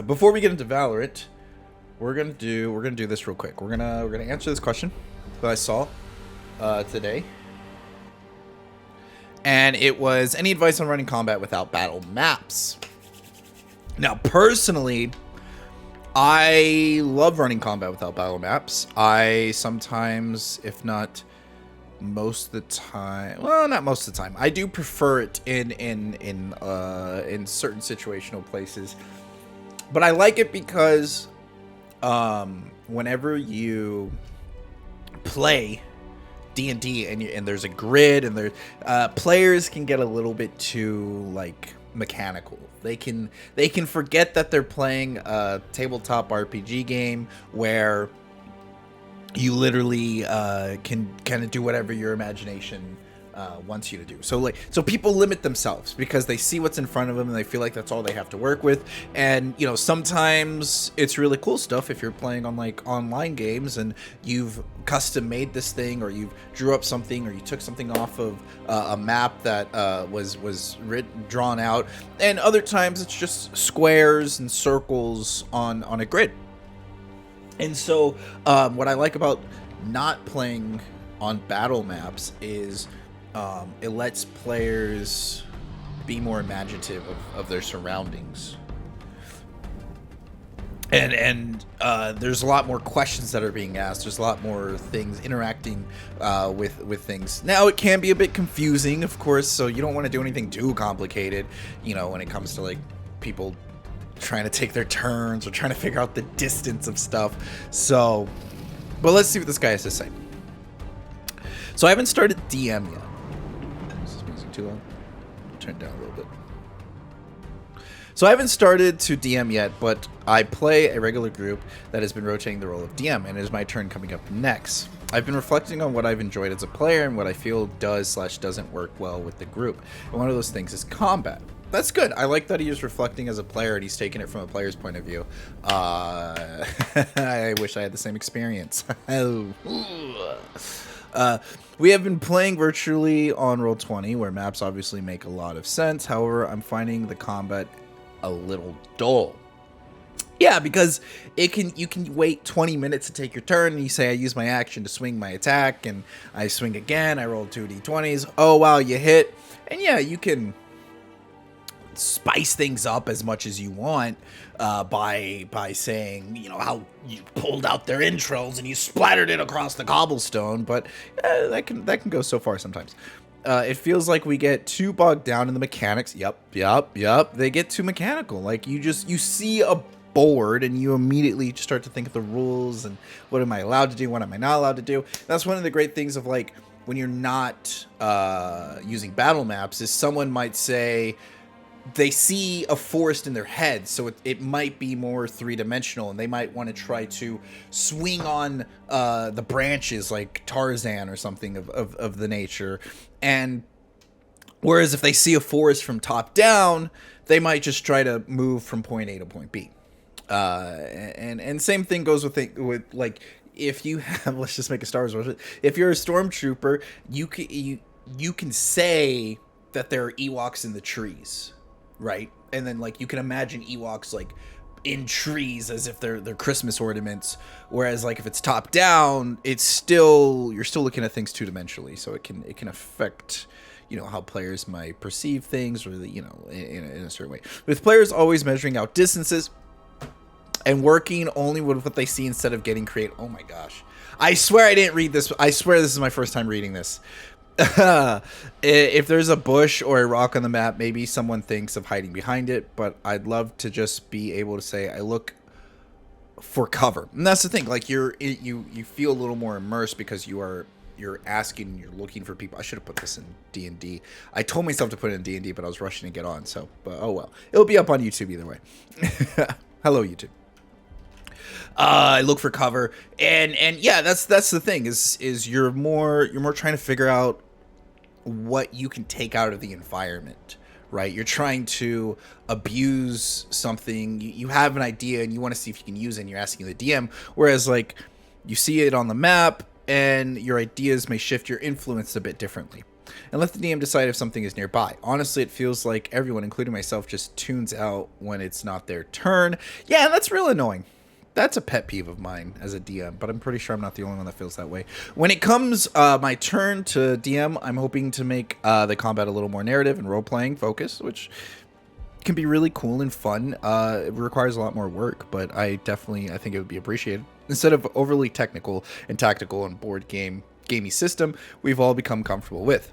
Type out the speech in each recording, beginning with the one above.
Before we get into Valorant, we're gonna do this real quick. We're gonna answer this question that I saw today, and it was any advice on running combat without battle maps. Now, personally, I love running combat without battle maps. I sometimes, if not most of the time, well, not most of the time, I do prefer it in certain situational places. But I like it because whenever you play D&D and there's a grid and there players can get a little bit too like mechanical. They can forget that they're playing a tabletop RPG game where you literally can kind of do whatever your imagination wants you to do. So people limit themselves because they see what's in front of them and they feel like that's all they have to work with. And you know, sometimes it's really cool stuff if you're playing on like online games and you've custom made this thing, or you drew up something, or you took something off of a map that was drawn out. And other times it's just squares and circles on a grid. And so what I like about not playing on battle maps is it lets players be more imaginative of their surroundings. And there's a lot more questions that are being asked. There's a lot more things interacting with things. Now, it can be a bit confusing, of course, so you don't want to do anything too complicated, you know, when it comes to like people trying to take their turns or trying to figure out the distance of stuff. So, but let's see what this guy has to say. So I haven't started DM yet. Is this music too loud? Turn it down a little bit. So I haven't started to DM yet, but I play a regular group that has been rotating the role of DM, and it is my turn coming up next. I've been reflecting on what I've enjoyed as a player and what I feel does/doesn't work well with the group. And one of those things is combat. That's good. I like that he is reflecting as a player and he's taking it from a player's point of view. I wish I had the same experience. We have been playing virtually on Roll20, where maps obviously make a lot of sense. However, I'm finding the combat a little dull. Yeah, because you can wait 20 minutes to take your turn, and you say, I use my action to swing my attack, and I swing again, I roll 2d20s. Oh, wow, you hit. And yeah, you can spice things up as much as you want by saying, you know, how you pulled out their intros and you splattered it across the cobblestone, but that can go so far sometimes. It feels like we get too bogged down in the mechanics. Yep. They get too mechanical. Like you see a board and you immediately start to think of the rules and what am I allowed to do, what am I not allowed to do. That's one of the great things of like when you're not using battle maps is someone might say they see a forest in their head, so it might be more three-dimensional, and they might want to try to swing on the branches like Tarzan or something of the nature. And whereas if they see a forest from top down, they might just try to move from point A to point B. And same thing goes with like if you have, let's just make a Star Wars. If you're a stormtrooper, you can say that there are Ewoks in the trees. Right, and then like you can imagine Ewoks like in trees as if they're Christmas ornaments. Whereas like if it's top down, you're still looking at things two-dimensionally, so it can affect, you know, how players might perceive things, or you know, in a certain way. With players always measuring out distances and working only with what they see instead of getting creative. Oh my gosh, I swear I didn't read this. I swear this is my first time reading this. If there's a bush or a rock on the map, maybe someone thinks of hiding behind it, but I'd love to just be able to say I look for cover. And that's the thing, like you feel a little more immersed because you're asking, you're looking for people. I should have put this in D&D. I told myself to put it in D&D, but I was rushing to get on, so but oh well. It'll be up on YouTube either way. Hello YouTube. I look for cover, and yeah, that's the thing is you're more trying to figure out what you can take out of the environment, right? You're trying to abuse something. You have an idea and you want to see if you can use it, and you're asking the DM. Whereas like you see it on the map and your ideas may shift your influence a bit differently. and let the DM decide if something is nearby. Honestly, it feels like everyone, including myself, just tunes out when it's not their turn. Yeah, that's real annoying. That's a pet peeve of mine as a DM, but I'm pretty sure I'm not the only one that feels that way. When it comes my turn to DM, I'm hoping to make the combat a little more narrative and role-playing focus, which can be really cool and fun. It requires a lot more work, but I think it would be appreciated. Instead of overly technical and tactical and gamey system we've all become comfortable with.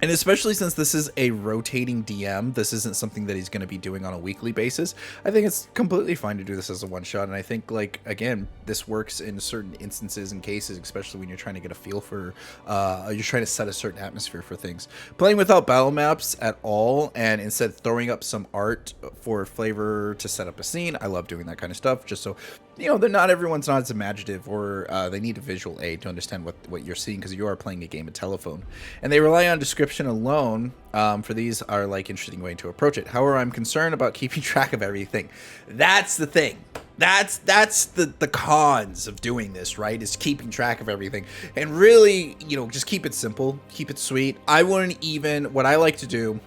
And especially since this is a rotating DM, this isn't something that he's going to be doing on a weekly basis. I think it's completely fine to do this as a one-shot. And I think, like, again, this works in certain instances and cases, especially when you're trying to get a feel for, you're trying to set a certain atmosphere for things. Playing without battle maps at all, and instead throwing up some art for flavor to set up a scene. I love doing that kind of stuff, just so, you know, not everyone's not as imaginative, or they need a visual aid to understand what you're seeing, because you are playing a game of telephone. And they rely on description alone for these are like interesting way to approach it. However, I'm concerned about keeping track of everything. That's the thing. That's the cons of doing this, right? Is keeping track of everything. And really, you know, just keep it simple, keep it sweet. What I like to do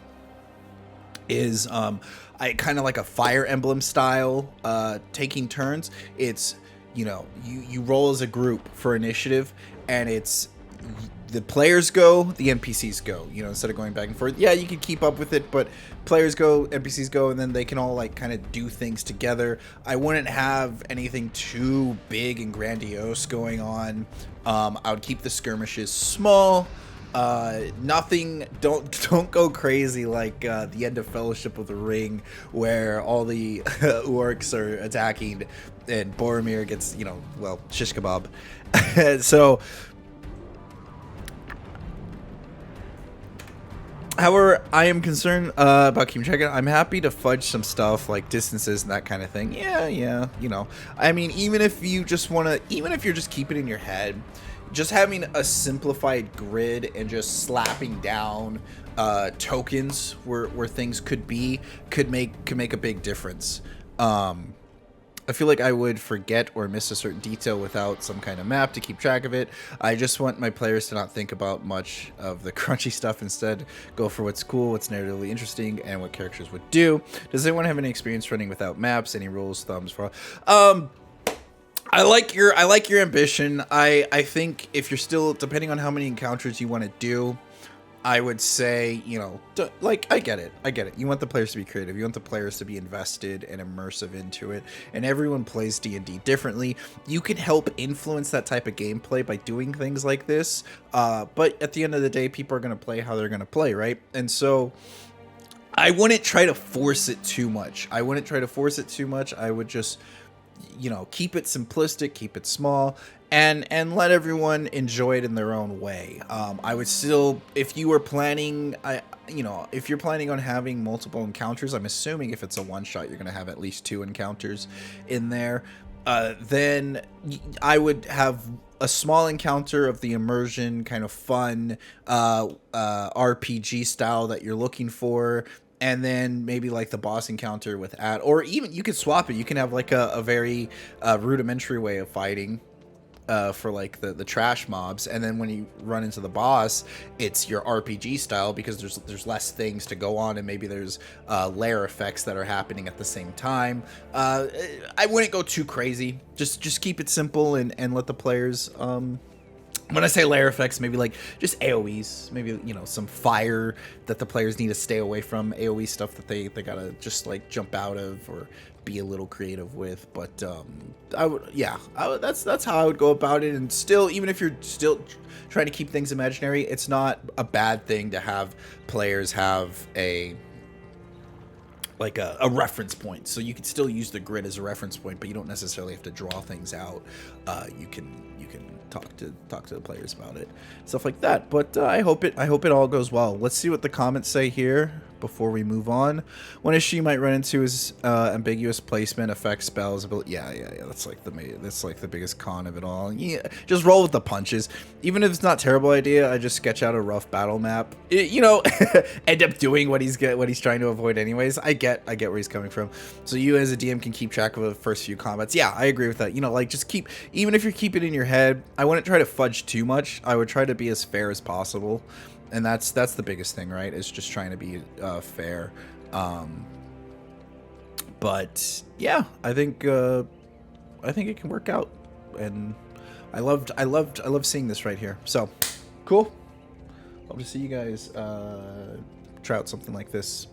is I kind of like a Fire Emblem style taking turns. It's, you know, you roll as a group for initiative, and it's the players go, the NPCs go, you know, instead of going back and forth. Yeah, you can keep up with it, but players go, NPCs go, and then they can all like kind of do things together. I wouldn't have anything too big and grandiose going on. I would keep the skirmishes small. Nothing, don't go crazy like the end of Fellowship of the Ring, where all the orcs are attacking and Boromir gets, you know, well, shish kebab. So however, I am concerned about keeping track. I'm happy to fudge some stuff like distances and that kind of thing. Yeah, you know. I mean, even if you're just keeping it in your head, just having a simplified grid and just slapping down tokens where things could make a big difference. I feel like I would forget or miss a certain detail without some kind of map to keep track of it. I just want my players to not think about much of the crunchy stuff. Instead, go for what's cool, what's narratively interesting, and what characters would do. Does anyone have any experience running without maps? Any rules, thumbs for? I like your ambition. I think if you're still, depending on how many encounters you want to do, I would say, you know, like, I get it. You want the players to be creative. You want the players to be invested and immersive into it. And everyone plays D&D differently. You can help influence that type of gameplay by doing things like this. But at the end of the day, people are going to play how they're going to play, right? And so I wouldn't try to force it too much. I would just, you know, keep it simplistic, keep it small, and let everyone enjoy it in their own way. I would still, if you're planning on having multiple encounters, I'm assuming if it's a one shot, you're going to have at least 2 encounters in there. Then I would have a small encounter of the immersion kind of fun RPG style that you're looking for. And then maybe like the boss encounter with or even you could swap it. You can have like a very rudimentary way of fighting for like the trash mobs, and then when you run into the boss, it's your RPG style, because there's less things to go on, and maybe there's layer effects that are happening at the same time. I wouldn't go too crazy. Just keep it simple and let the players. When I say layer effects, maybe like just AoEs, maybe, you know, some fire that the players need to stay away from, AoE stuff that they gotta just like jump out of or be a little creative with. But that's how I would go about it. And still, even if you're still trying to keep things imaginary, it's not a bad thing to have players have a reference point. So you can still use the grid as a reference point, but you don't necessarily have to draw things out. You can talk to the players about it, stuff like that. But I hope it all goes well. Let's see what the comments say here before we move on. One issue you might run into is ambiguous placement, effects, spells, ability. Yeah. That's like the biggest con of it all. Yeah, just roll with the punches. Even if it's not a terrible idea, I just sketch out a rough battle map. End up doing what he's trying to avoid anyways. I get where he's coming from. So you as a DM can keep track of the first few combats. Yeah, I agree with that. You know, like just even if you keep it in your head, I wouldn't try to fudge too much. I would try to be as fair as possible. and that's the biggest thing, right? Is just trying to be fair. But yeah, I think it can work out, and I love seeing this right here. So cool. Hope to see you guys try out something like this